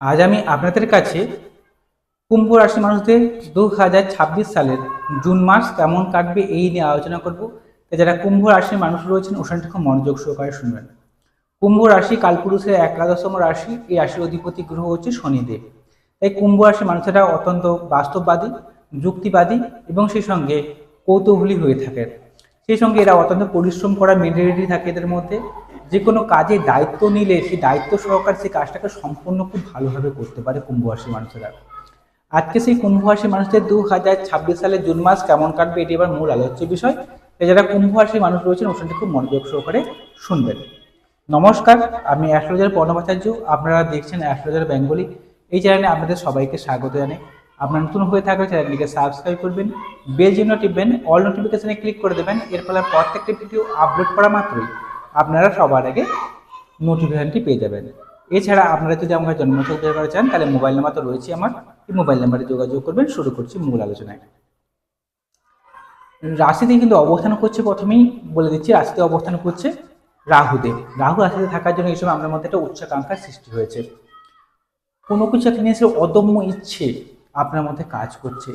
আজ আমি আপনাদের কাছে কুম্ভ রাশি মানুষদের 2026 সালের জুন মাস কেমন কাটবে এই নিয়ে আলোচনা করব। তাই যারা কুম্ভ রাশির মানুষ রয়েছেন অনুষ্ঠানটি খুব মনোযোগ সহকারে শুনবেন। কুম্ভ রাশি কালপুরুষের একাদশতম রাশি। এই রাশির অধিপতি গ্রহ হচ্ছে শনিদেব। তাই কুম্ভ রাশির মানুষেরা অত্যন্ত বাস্তববাদী, যুক্তিবাদী এবং সেই সঙ্গে কৌতূহলী হয়ে থাকেন। সেই সঙ্গে এরা অত্যন্ত পরিশ্রম করা মেন্টালিটি থাকে এদের মধ্যে। যে কোনো কাজে দায়িত্ব নিলে সেই দায়িত্ব সহকারে সেই কাজটাকে সম্পূর্ণ খুব ভালোভাবে করতে পারে কুম্ভ রাশির মানুষেরা। আজকে সেই কুম্ভ রাশির মানুষদের 2026 সালের জুন মাস কেমন কাটবে এটি এবার মূল আলোচ্য বিষয়। তাই যারা কুম্ভ রাশির মানুষ রয়েছেন অনুষ্ঠানটি খুব মনোযোগ সহকারে শুনবেন। নমস্কার, আমি অ্যাস্ট্রোলজার প্রণবাচার্য। আপনারা দেখছেন অ্যাস্ট্রোলজার বেঙ্গলি। এই চ্যানেলে আপনাদের সবাইকে স্বাগত জানাই। আপনারা নতুন হয়ে থাকলে চ্যানেলটিকে সাবস্ক্রাইব করবেন, বেল চিহ্ন টিপবেন, অল নোটিফিকেশনে ক্লিক করে দেবেন। এর ফলে প্রত্যেকটি ভিডিও আপলোড করা মাত্রই আপনারা সবার আগে নোটিফিকেশনটি পেয়ে যাবেন। এছাড়া আপনারা যদি আমাকে জন্মছক বের করা চান তাহলে মোবাইল নাম্বার তো রয়েছে আমার, এই মোবাইল নাম্বারে যোগাযোগ করবেন। শুরু করছি মূল আলোচনায়। রাশিতে কিন্তু অবস্থান করছে, প্রথমেই বলে দিচ্ছি রাশিতে অবস্থান করছে রাহুদেব। রাহু রাশিতে থাকার জন্য এই সময় আপনার মধ্যে একটা উচ্চাকাঙ্ক্ষার সৃষ্টি হয়েছে। কোনো কিছু একটা জিনিসের অদম্য ইচ্ছে আপনার মধ্যে কাজ করছে।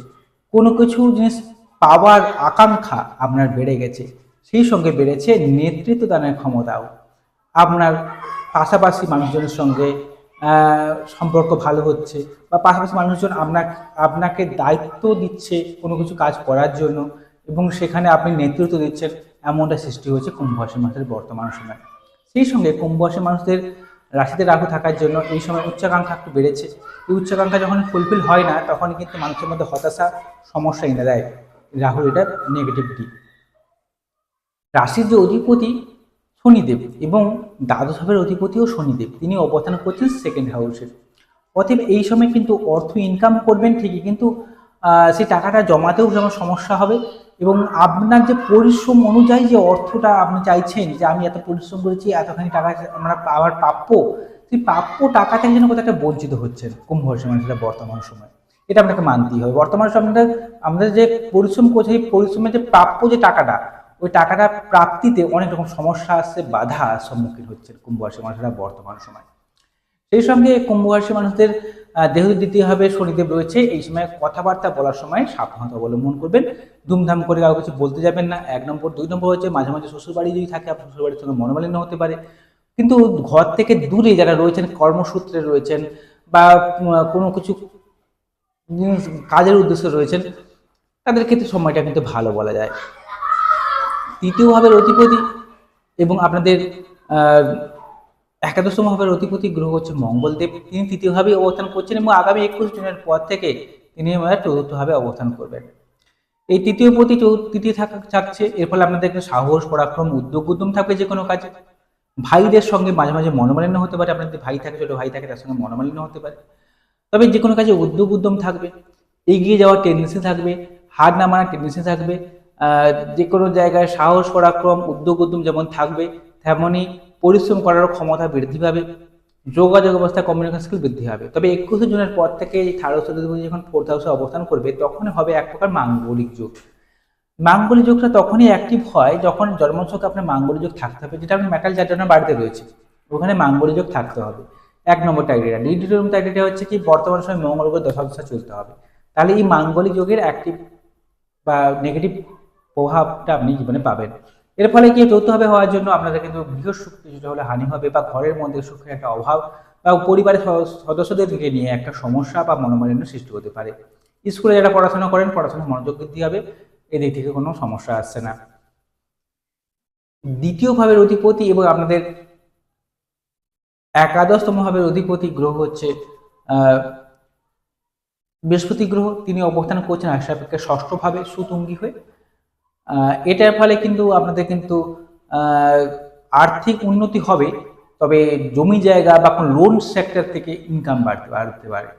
কোনো কিছু জিনিস পাওয়ার আকাঙ্ক্ষা আপনার বেড়ে গেছে। সেই সঙ্গে বেড়েছে নেতৃত্ব দানের ক্ষমতাও। আপনার পাশাপাশি মানুষজনের সঙ্গে সম্পর্ক ভালো হচ্ছে, বা পাশাপাশি মানুষজন আপনাকে দায়িত্ব দিচ্ছে কোনো কিছু কাজ করার জন্য, এবং সেখানে আপনি নেতৃত্ব দিচ্ছেন, এমনটা সৃষ্টি হয়েছে কুম্ভ রাশির মানুষের বর্তমান সময়। সেই সঙ্গে কুম্ভ রাশির মানুষদের রাশিতে রাহু থাকার জন্য এই সময় উচ্চাকাঙ্ক্ষা একটু বেড়েছে। এই উচ্চাকাঙ্ক্ষা যখন ফুলফিল হয় না তখন কিন্তু মানুষের মধ্যে হতাশা, সমস্যা এনে দেয় রাহুর, এটা নেগেটিভিটি। রাশির যে অধিপতি শনিদেব এবং দ্বাদশ ভাবের অধিপতিও শনিদেব, তিনি অবস্থান করছেন সেকেন্ড হাউসে। অতএব এই সময় কিন্তু অর্থ ইনকাম করবেন ঠিকই, কিন্তু সেই টাকাটা জমাতেও যেমন সমস্যা হবে, এবং আপনার যে পরিশ্রম অনুযায়ী যে অর্থটা আপনি চাইছেন, যে আমি এত পরিশ্রম করেছি এতখানি টাকা আমরা আমার প্রাপ্য, সেই প্রাপ্য টাকা থেকে যেন কোথাও একটা বঞ্চিত হচ্ছেন কুম্ভ রাশির মানুষেরা বর্তমান সময়। এটা আপনাকে মানতেই হবে। বর্তমান সময় আমাদের যে পরিশ্রম করছে, এই পরিশ্রমের যে প্রাপ্য যে টাকাটা, ওই টাকাটা প্রাপ্তিতে অনেক রকম সমস্যা আসছে, বাধা সম্মুখীন হচ্ছেন কুম্ভ রাশির মানুষেরা বর্তমান সময়। সেই সঙ্গে কুম্ভ রাশির মানুষদের যেহেতু দিতে হবে শনিদেব রয়েছে, এই সময় কথাবার্তা বলার সময় সাবধানতা অবলম্বন করবেন। ধুমধাম করে কারো কিছু বলতে যাবেন না, 1 নম্বর। 2 নম্বর হচ্ছে মাঝে মাঝে শ্বশুরবাড়ি যদি থাকে, আপনার শ্বশুরবাড়ির সঙ্গে মনোমালিন্য হতে পারে। কিন্তু ঘর থেকে দূরে যারা রয়েছেন, কর্মসূত্রে রয়েছেন, বা কোনো কিছু জিনিস কাজের উদ্দেশ্যে রয়েছেন, তাদের ক্ষেত্রে সময়টা কিন্তু ভালো বলা যায়। তৃতীয় ভাবের অধিপতি এবং আপনাদের একাদশতম ভাবের অধিপতি গ্রহ হচ্ছে মঙ্গলদেব। তিনি তৃতীয়ভাবে অবস্থান করছেন এবং আগামী 21 জুনের পর থেকে তিনি চতুর্থভাবে অবস্থান করবেন। এই তৃতীয় প্রতি তৃতীয় থাকছে, এর ফলে আপনাদের সাহস, পরাক্রম, উদ্যম থাকবে যে কোনো কাজে। ভাইদের সঙ্গে মাঝে মাঝে মনোমালিন্য হতে পারে, আপনাদের ভাই থাকে, ছোট ভাই থাকে, তার সঙ্গে মনোমালিন্য হতে পারে। তবে যে কোনো কাজে উদ্যম থাকবে, এগিয়ে যাওয়ার টেন্ডেন্সি থাকবে, হার না মানার টেন্ডেন্সি থাকবে। যে কোনো জায়গায় সাহস, পরাক্রম, উদ্যম যেমন থাকবে, তেমনই পরিশ্রম করার ক্ষমতা বৃদ্ধি পাবে। যোগাযোগ অবস্থা, কমিউনিকেশন স্কিল বৃদ্ধি হবে। তবে 21 জুনের পর থেকে এই থার্ড হাউসে যখন ফোর্থ হাউসে অবস্থান করবে, তখন হবে এক প্রকার মাঙ্গলিক যুগ। মাঙ্গলিক যুগটা তখনই অ্যাক্টিভ হয় যখন জন্মছকে আপনার মাঙ্গলিক যুগ থাকতে হবে, যেটা আপনার মেটাল জাতনের বাড়িতে রয়েছে, ওখানে মাঙ্গলিক যুগ থাকতে হবে। 1 নম্বর টাইটেরিয়া। দ্বিতীয় টাইটেরিয়া হচ্ছে কি, বর্তমান সময় মঙ্গল গ্রহের দশা চলতে হবে। তাহলে এই মাঙ্গলিক যুগের অ্যাক্টিভ বা নেগেটিভ প্রভাবটা আপনি জীবনে পাবেন। এর ফলে কি, যৌথভাবে হওয়ার জন্য আপনাদের কিন্তু গৃহ সুখ কিছুটা হলে হানি হবে, বা ঘরের মধ্যে সুখের একটা অভাব, বা পরিবারের সদস্যদেরকে নিয়ে একটা সমস্যা বা মনোমালিন্য সৃষ্টি হতে পারে। স্কুলে যারা পড়াশোনা করেন, পড়াশোনায় মনোযোগ বৃদ্ধি হবে, এদিক থেকে কোনো সমস্যা আসছে না। দ্বিতীয় ভাবের অধিপতি এবং আপনাদের একাদশতম ভাবের অধিপতি গ্রহ হচ্ছে বৃহস্পতি গ্রহ। তিনি অবস্থান করছেন সাপেক্ষে ষষ্ঠ ভাবে সুতুঙ্গী হয়ে। এটার ফলে কিন্তু আপনাদের কিন্তু আর্থিক উন্নতি হবে, তবে জমি জায়গা বা কোনো লোন সেক্টর থেকে ইনকাম বাড়তে পারে,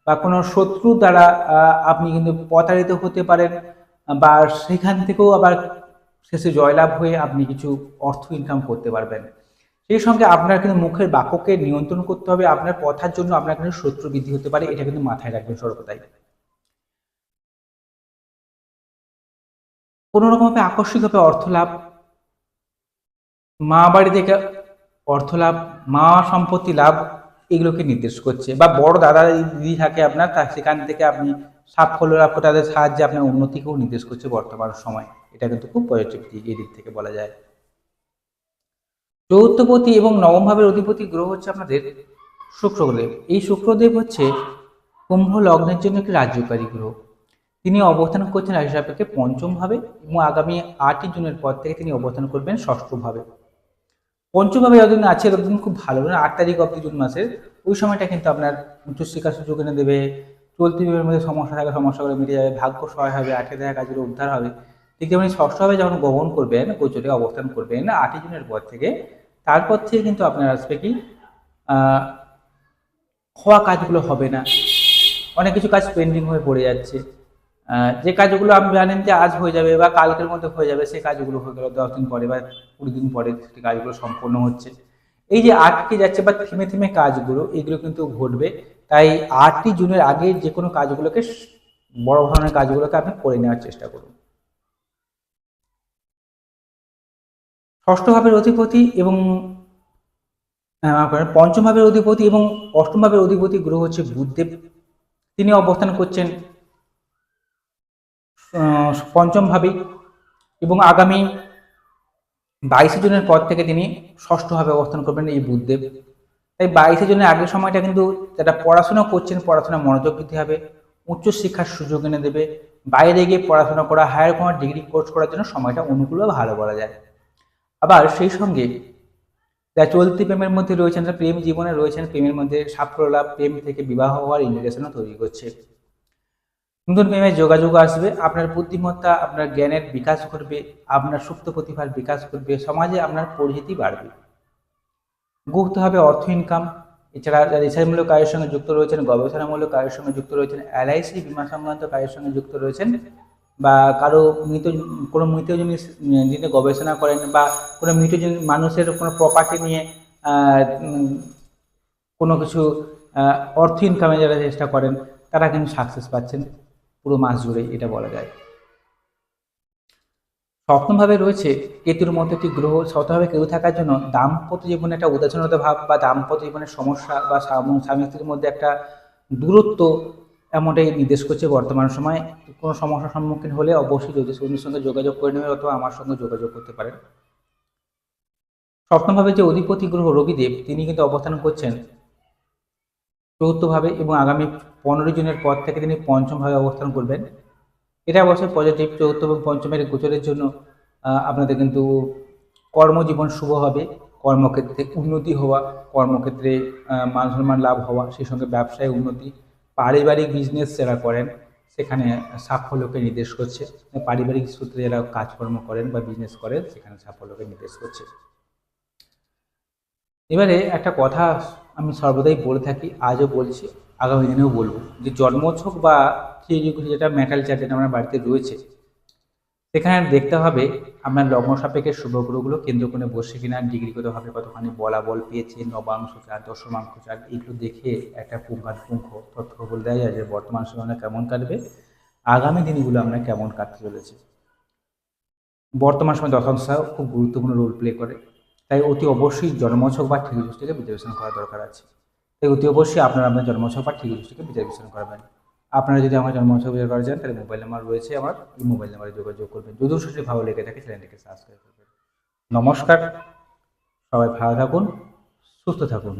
বা কোনো শত্রু দ্বারা আপনি কিন্তু প্রতারিত হতে পারেন, বা সেখান থেকেও আবার শেষে জয়লাভ হয়ে আপনি কিছু অর্থ ইনকাম করতে পারবেন। সেই সঙ্গে আপনার কিন্তু মুখের বাক্যকে নিয়ন্ত্রণ করতে হবে। আপনার কথার জন্য আপনার কিন্তু শত্রু বৃদ্ধি হতে পারে, এটা কিন্তু মাথায় রাখবেন সর্বদাই। কোনো রকমভাবে আকস্মিকভাবে অর্থ লাভ, মা বাড়ি থেকে অর্থ লাভ, মা সম্পত্তি লাভ, এগুলোকে নির্দেশ করছে। বা বড় দাদা দিদি থাকে আপনার, সেখান থেকে আপনি সাফল্য লাভ করে তাদের সাহায্যে আপনার উন্নতিকেও নির্দেশ করছে বর্তমান সময়। এটা কিন্তু খুব পজিটিভ দিক, এই দিক থেকে বলা যায়। চতুর্থপতি এবং নবম ভাবের অধিপতি গ্রহ হচ্ছে আপনাদের শুক্রদেব। এই শুক্রদেব হচ্ছে কুম্ভ লগ্নের জন্য একটি রাজ্যকারী গ্রহ। তিনি অবস্থান করছেন রাশি সাপেক্ষে পঞ্চম ভাবে এবং আগামী 8ই জুনের পর থেকে তিনি অবস্থান করবেন ষষ্ঠ ভাবে। পঞ্চম ভাবে যতদিন আছে ততদিন খুব ভালো, 8 তারিখ অব্দি জুন মাসের ওই সময়টা কিন্তু আপনার উচ্চশিক্ষার সুযোগ এনে দেবে। চলতি বিভাগের মধ্যে সমস্যা থাকে, সমস্যাগুলো মিটে যাবে, ভাগ্য সহায় হবে, আটকে থাকা কাজগুলো উদ্ধার হবে। ঠিক যেমন ষষ্ঠভাবে যখন গমন করবেন, গোচরে অবস্থান করবেন 8ই জুনের পর থেকে, তারপর থেকে কিন্তু আপনার আসবে কি হওয়া কাজগুলো হবে না, অনেক কিছু কাজ পেন্ডিং হয়ে পড়ে যাচ্ছে। যে কাজগুলো আপনি জানেন যে আজ হয়ে যাবে বা কালকের মধ্যে হয়ে যাবে, সেই কাজগুলো হয়ে গেল 10 দিন পরে বা 20 দিন পরে সেই কাজগুলো সম্পূর্ণ হচ্ছে। এই যে আটকে যাচ্ছে বা থেমে থেমে কাজগুলো, এগুলো কিন্তু ঘটবে। তাই 8ই জুনের আগে যে কোনো কাজগুলোকে, বড় ধরনের কাজগুলোকে আপনি করে নেওয়ার চেষ্টা করুন। ষষ্ঠ ভাবের অধিপতি এবং পঞ্চম ভাবের অধিপতি এবং অষ্টম ভাবের অধিপতি গ্রহ হচ্ছে বুধদেব। তিনি অবস্থান করছেন পঞ্চম ভাবে এবং আগামী 22শে জুনের পর থেকে তিনি ষষ্ঠভাবে অবস্থান করবেন এই বুধদেব। তাই 22শে জুনের আগের সময়টা কিন্তু যারা পড়াশোনা করছেন, পড়াশোনা মনোযোগ দিতে হবে, উচ্চশিক্ষার সুযোগ এনে দেবে। বাইরে গিয়ে পড়াশোনা করা, হায়ার কোনো ডিগ্রি কোর্স করার জন্য সময়টা অনুকূল ও ভালো বলা যায়। আবার সেই সঙ্গে যারা চলতি প্রেমের মধ্যে রয়েছেন, যারা প্রেম জীবনে রয়েছেন, প্রেমের মধ্যে সাফল্য লাভ, প্রেম থেকে বিবাহ হওয়ার ইন্ডিকেশনও তৈরি করছে। নতুন প্রেমের যোগাযোগ আসবে, আপনার বুদ্ধিমত্তা, আপনার জ্ঞানের বিকাশ করবে, আপনার সুপ্ত প্রতিভার বিকাশ করবে, সমাজে আপনার পরিচিতি বাড়বে। গুরুত্ব হবে অর্থ ইনকাম। এছাড়া রিসার্চমূলক কাজের সঙ্গে যুক্ত রয়েছেন, গবেষণামূলক কাজের সঙ্গে যুক্ত রয়েছেন, LIC বীমা সংক্রান্ত কাজের সঙ্গে যুক্ত রয়েছেন, বা কারো কোনো মৃত জিনিস যিনি গবেষণা করেন, বা কোনো মৃত জিনিস মানুষের কোনো প্রপার্টি নিয়ে কোনো কিছু অর্থ ইনকামে যারা চেষ্টা করেন, তারা কিন্তু সাকসেস পাচ্ছেন পুরো মাস জুড়েই, এটা বলা যায়। সপ্তমভাবে রয়েছে কেতুর মতো একটি গ্রহ। সপ্তমভাবে কেতু থাকার জন্য দাম্পত্য জীবনে একটা উদাসীনতা ভাব বা দাম্পত্য জীবনের সমস্যা বা স্বামী স্ত্রীর মধ্যে একটা দূরত্ব এমনটাই নির্দেশ করছে বর্তমান সময়। কোনো সমস্যার সম্মুখীন হলে অবশ্যই জ্যোতিষীর সঙ্গে যোগাযোগ করে নেবে অথবা আমার সঙ্গে যোগাযোগ করতে পারেন। সপ্তমভাবে যে অধিপতি গ্রহ রবিদেব, তিনি কিন্তু অবস্থান করছেন চতুর্থভাবে এবং আগামী 15 জুনের পর থেকে তিনি পঞ্চমভাবে অবস্থান করবেন। এটা অবশ্যই পজিটিভ। চতুর্থ এবং পঞ্চমের গোচরের জন্য আপনাদের কিন্তু কর্মজীবন শুভ হবে, কর্মক্ষেত্রে উন্নতি হওয়া, কর্মক্ষেত্রে মান সম্মান লাভ হওয়া, সেই সঙ্গে ব্যবসায় উন্নতি, পারিবারিক বিজনেস যারা করেন সেখানে সাফল্যকে নির্দেশ করছে। পারিবারিক সূত্রে যারা কাজকর্ম করেন বা বিজনেস করেন সেখানে সাফল্যকে নির্দেশ করছে। এবারে একটা কথা আমি সর্বদাই বলে থাকি, আজও বলছি, আগামী দিনেও বলবো, যে জন্মছক বা যেটা মেটাল চার্ট যেটা আমার বাড়িতে রয়েছে, সেখানে দেখতে হবে আপনার লগ্ন সাপেক্ষে শুভ গ্রহগুলো কেন্দ্রকোণে বসে কিনা, ডিগ্রিগতভাবে কতখানি বলাবল পেয়েছে, নবাংশ চার্ট, দশমাংশ চার্ট, এগুলো দেখে একটা পুঙ্খানুপুঙ্খ তথ্য বলে দেওয়া যায় যে বর্তমান সময় কেমন কাটবে, আগামী দিনগুলো আমরা কেমন কাটতে চলেছে। বর্তমান সময় দশাংশও খুব গুরুত্বপূর্ণ রোল প্লে করে, তাই অতি অবশ্যই জন্মছক বা ঠিক দৃষ্টিকে বিচার বিশ্লেষণ করা দরকার আছে। তাই অতি অবশ্যই আপনারা আপনার জন্মছক বা ঠিক দৃষ্টিকে বিচার বিশ্লেষণ করবেন। আপনারা যদি আমার জন্মছক বিচার করা চান তাহলে মোবাইল নাম্বার রয়েছে আমার, এই মোবাইল নাম্বারে যোগাযোগ করবেন। যদি সঠিক ভালো লেগে থাকে চ্যানেলটিকে সাবস্ক্রাইব করবেন। নমস্কার, সবাই ভালো থাকুন, সুস্থ থাকুন।